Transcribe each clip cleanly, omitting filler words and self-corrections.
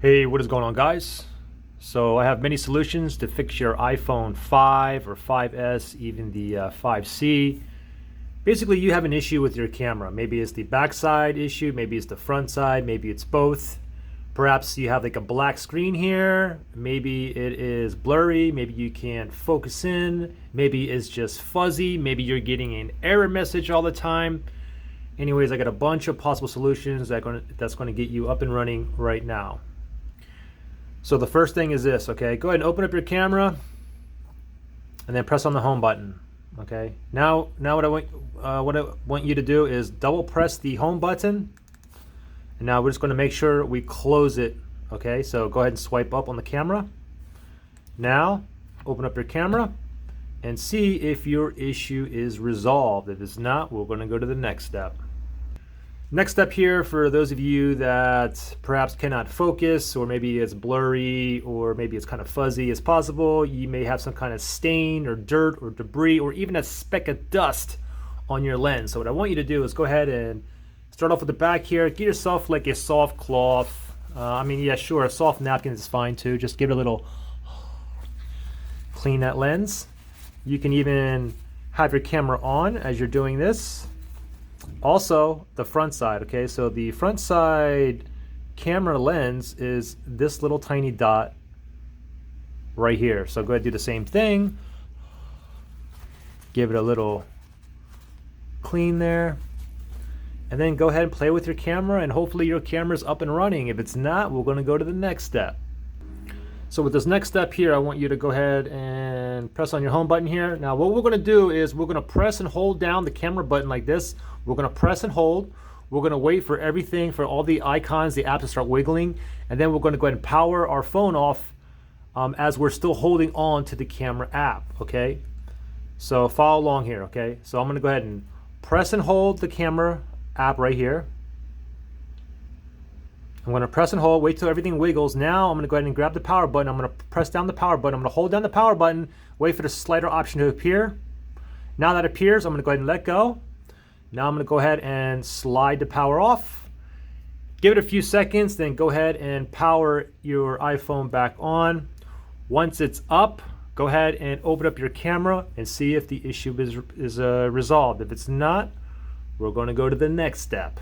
Hey, what is going on, guys? So I have many solutions to fix your iPhone 5 or 5S, even the 5C. Basically, you have an issue with your camera. Maybe it's the backside issue, maybe it's the front side, maybe it's both. Perhaps you have like a black screen here. Maybe it is blurry. Maybe you can't focus in. Maybe it's just fuzzy. Maybe you're getting an error message all the time. Anyways, I got a bunch of possible solutions that's going to get you up and running right now. So the first thing is this, okay? Go ahead and open up your camera and then press on the home button, okay? Now what I want you to do is double press the home button. And now we're just going to make sure we close it, okay? So go ahead and swipe up on the camera. Now open up your camera and see if your issue is resolved. If it's not, we're going to go to the next step. Next step here, for those of you that perhaps cannot focus, or maybe it's blurry, or maybe it's kind of fuzzy as possible, you may have some kind of stain or dirt or debris or even a speck of dust on your lens. So what I want you to do is go ahead and start off with the back here. Get yourself like a soft cloth. Yeah, sure, a soft napkin is fine too. Just give it a little clean that lens. You can even have your camera on as you're doing this. Also, the front side, okay? So the front side camera lens is this little tiny dot right here. So go ahead and do the same thing. Give it a little clean there. And then go ahead and play with your camera, and hopefully your camera's up and running. If it's not, we're gonna go to the next step. So with this next step here, I want you to go ahead and press on your home button here. Now what we're gonna do is we're gonna press and hold down the camera button like this. We're gonna press and hold. We're gonna wait for everything, for all the icons, the apps to start wiggling. And then we're gonna go ahead and power our phone off as we're still holding on to the camera app, okay? So follow along here, okay? So I'm gonna go ahead and press and hold the camera app right here. I'm going to press and hold, wait till everything wiggles. Now I'm going to go ahead and grab the power button. I'm going to press down the power button. I'm going to hold down the power button, wait for the slider option to appear. Now that appears, I'm going to go ahead and let go. Now I'm going to go ahead and slide the power off. Give it a few seconds, then go ahead and power your iPhone back on. Once it's up, go ahead and open up your camera and see if the issue is resolved. If it's not, we're going to go to the next step.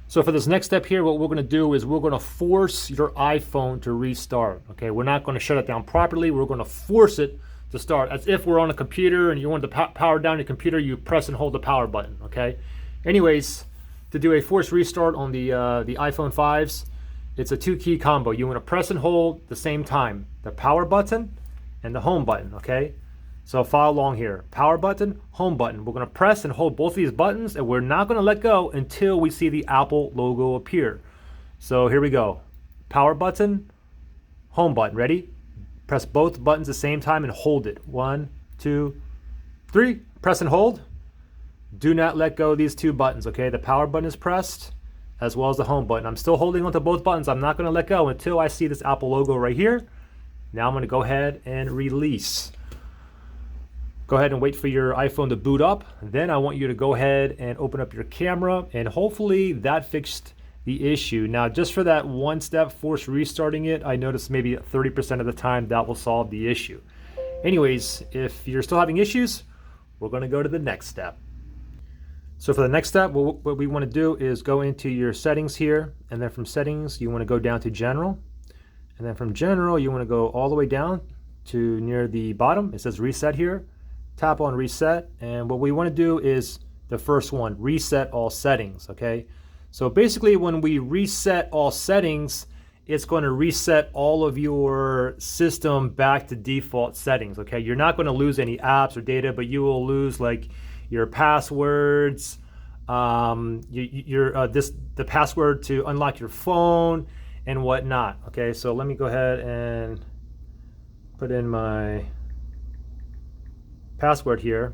So for this next step here, what we're going to do is we're going to force your iPhone to restart. Okay, we're not going to shut it down properly. We're going to force it to start, as if we're on a computer and you want to power down your computer. You press and hold the power button. Okay. Anyways, to do a forced restart on the iPhone 5s, it's a two-key combo. You want to press and hold at the same time, the power button and the home button. Okay. So follow along here. Power button, home button. We're going to press and hold both of these buttons, and we're not going to let go until we see the Apple logo appear. So here we go. Power button, home button. Ready? Press both buttons at the same time and hold it. 1, 2, 3. Press and hold. Do not let go of these two buttons, okay? The power button is pressed as well as the home button. I'm still holding onto both buttons. I'm not going to let go until I see this Apple logo right here. Now I'm going to go ahead and release. Go ahead and wait for your iPhone to boot up. Then I want you to go ahead and open up your camera, and hopefully that fixed the issue. Now, just for that one step, force restarting it, I noticed maybe 30% of the time that will solve the issue. Anyways, if you're still having issues, we're going to go to the next step. So for the next step, what we want to do is go into your settings here, and then from settings, you want to go down to general. And then from general, you want to go all the way down to near the bottom. It says reset here. Tap on reset, and what we want to do is the first one, reset all settings, okay? So basically when we reset all settings, it's going to reset all of your system back to default settings, okay? You're not going to lose any apps or data, but you will lose like your passwords, the password to unlock your phone and whatnot, okay? So let me go ahead and put in my password here,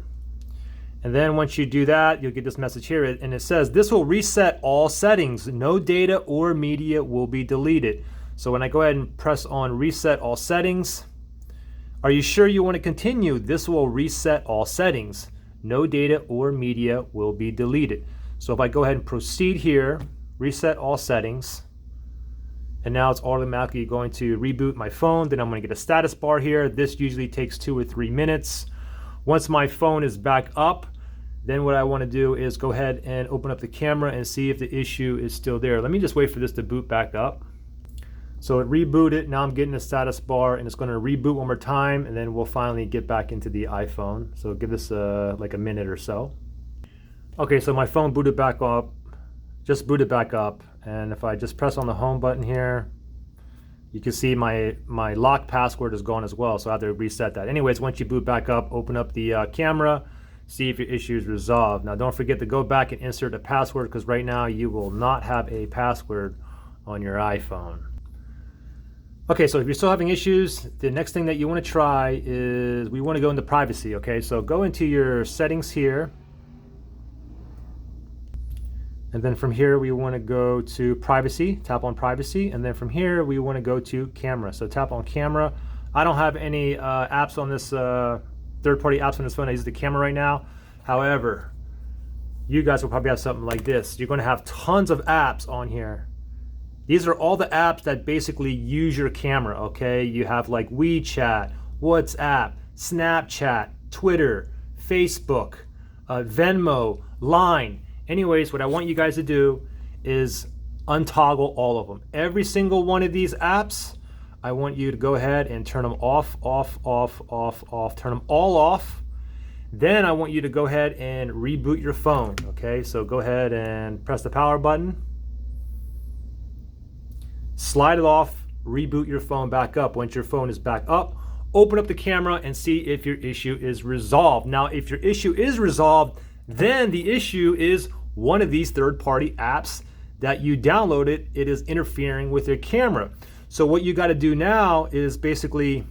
and then once you do that, you'll get this message here, and it says this will reset all settings. No data or media will be deleted. So when I go ahead and press on reset all settings, are you sure you want to continue? This will reset all settings. No data or media will be deleted. So if I go ahead and proceed here, reset all settings, and now it's automatically going to reboot my phone. Then I'm going to get a status bar here. This usually takes 2 or 3 minutes. Once my phone is back up, then what I want to do is go ahead and open up the camera and see if the issue is still there. Let me just wait for this to boot back up. So it rebooted. Now I'm getting a status bar, and it's going to reboot one more time, and then we'll finally get back into the iPhone. So give this like a minute or so. Okay, so my phone booted back up, just booted back up, and if I just press on the home button here, you can see my lock password is gone as well, so I have to reset that. Anyways, once you boot back up, open up the camera, see if your issue is resolved. Now don't forget to go back and insert a password, because right now you will not have a password on your iPhone. Okay, so if you're still having issues, the next thing that you want to try is we want to go into privacy, okay? So go into your settings here. And then from here, we want to go to privacy, tap on privacy. And then from here, we want to go to camera. So tap on camera. I don't have any apps on this, third-party apps on this phone. I use the camera right now. However, you guys will probably have something like this. You're going to have tons of apps on here. These are all the apps that basically use your camera, okay? You have like WeChat, WhatsApp, Snapchat, Twitter, Facebook, Venmo, Line. Anyways, what I want you guys to do is untoggle all of them. Every single one of these apps, I want you to go ahead and turn them off, turn them all off. Then I want you to go ahead and reboot your phone, okay? So go ahead and press the power button. Slide it off, reboot your phone back up. Once your phone is back up, open up the camera and see if your issue is resolved. Now, if your issue is resolved, then the issue is one of these third-party apps that you downloaded. It is interfering with your camera. So what you got to do now is basically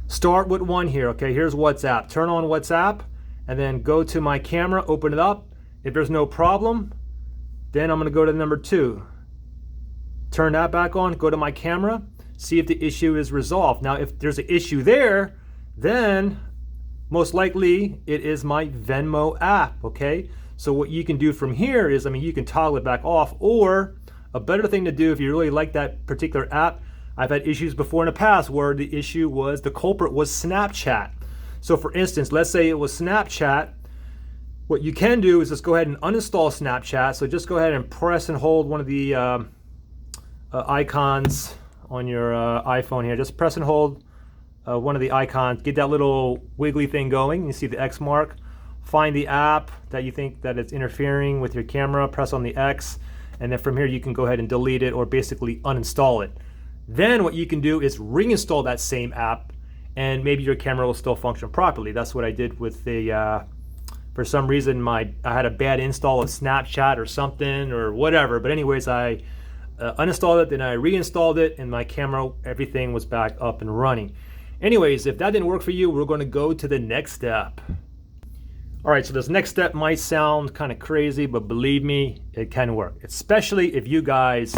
start with one here, okay? Here's WhatsApp. Turn on WhatsApp and then go to my camera, open it up. If there's no problem, then I'm going to go to number 2. Turn that back on, go to my camera, see if the issue is resolved. Now, if there's an issue there, then most likely it is my Venmo app, okay? So what you can do from here is, you can toggle it back off, or a better thing to do if you really like that particular app, I've had issues before in the past where the issue was, the culprit was Snapchat. So for instance, let's say it was Snapchat. What you can do is just go ahead and uninstall Snapchat. So just go ahead and press and hold one of the icons on your iPhone here. Just press and hold one of the icons, get that little wiggly thing going. You see the X mark. Find the app that you think that it's interfering with your camera, press on the X, and then from here you can go ahead and delete it or basically uninstall it. Then what you can do is reinstall that same app, and maybe your camera will still function properly. That's what I did with the for some reason I had a bad install of Snapchat or something or whatever, but anyways, I uninstalled it, then I reinstalled it, and my camera, everything was back up and running. Anyways, if that didn't work for you, we're going to go to the next step. All right, so this next step might sound kind of crazy, but believe me, it can work. Especially if you guys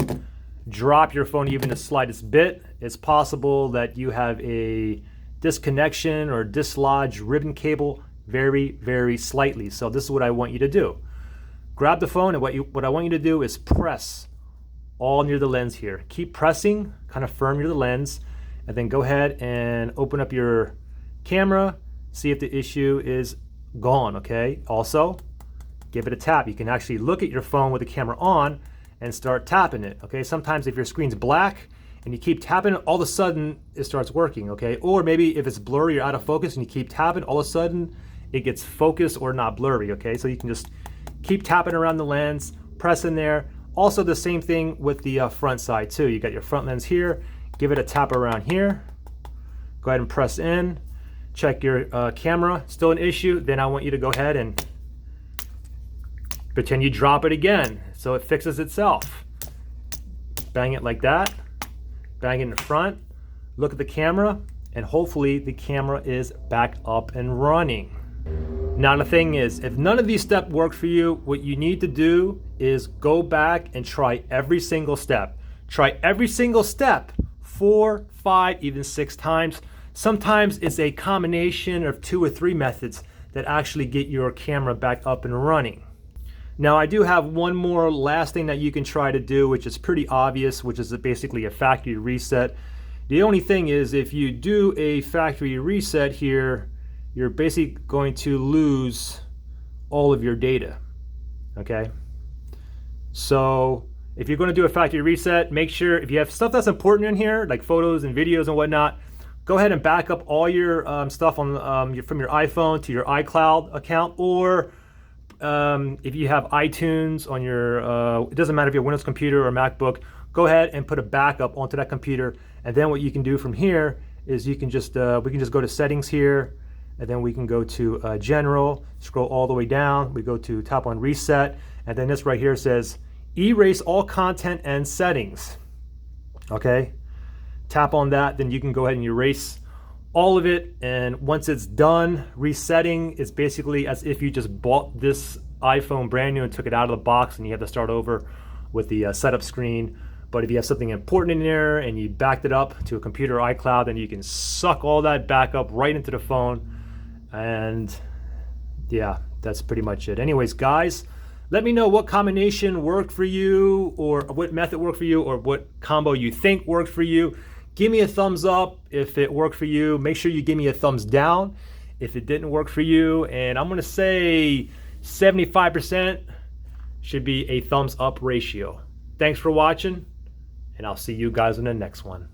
drop your phone even the slightest bit. It's possible that you have a disconnection or dislodged ribbon cable very, very slightly. So this is what I want you to do. Grab the phone, and what I want you to do is press all near the lens here. Keep pressing, kind of firm near the lens, and then go ahead and open up your camera, see if the issue is gone, okay? Also, give it a tap. You can actually look at your phone with the camera on and start tapping it, okay? Sometimes if your screen's black and you keep tapping it, all of a sudden it starts working, okay? Or maybe if it's blurry or out of focus and you keep tapping, all of a sudden it gets focused or not blurry, okay? So you can just keep tapping around the lens, press in there. Also the same thing with the front side too. You got your front lens here, give it a tap around here, go ahead and press in, check your camera, still an issue, then I want you to go ahead and pretend you drop it again so it fixes itself. Bang it like that, bang it in the front, look at the camera, and hopefully the camera is back up and running. Now the thing is, if none of these steps work for you, what you need to do is go back and try every single step. Try every single step 4, 5, even 6 times. Sometimes it's a combination of 2 or 3 methods that actually get your camera back up and running. Now I do have one more last thing that you can try to do, which is pretty obvious, which is basically a factory reset. The only thing is, if you do a factory reset here, you're basically going to lose all of your data, okay? So if you're going to do a factory reset, make sure if you have stuff that's important in here, like photos and videos and whatnot, go ahead and back up all your stuff on from your iPhone to your iCloud account, or if you have iTunes on your, it doesn't matter if you have a Windows computer or MacBook, go ahead and put a backup onto that computer. And then what you can do from here is you can just, we can just go to settings here, and then we can go to general, scroll all the way down. We go to tap on reset, and then this right here says erase all content and settings. Okay, tap on that, then you can go ahead and erase all of it. And once it's done resetting, it's basically as if you just bought this iPhone brand new and took it out of the box, and you have to start over with the setup screen. But if you have something important in there and you backed it up to a computer or iCloud, then you can suck all that backup right into the phone. And yeah, that's pretty much it. Anyways, guys, let me know what combination worked for you, or what method worked for you, or what combo you think worked for you. Give me a thumbs up if it worked for you. Make sure you give me a thumbs down if it didn't work for you. And I'm gonna say 75% should be a thumbs up ratio. Thanks for watching, and I'll see you guys in the next one.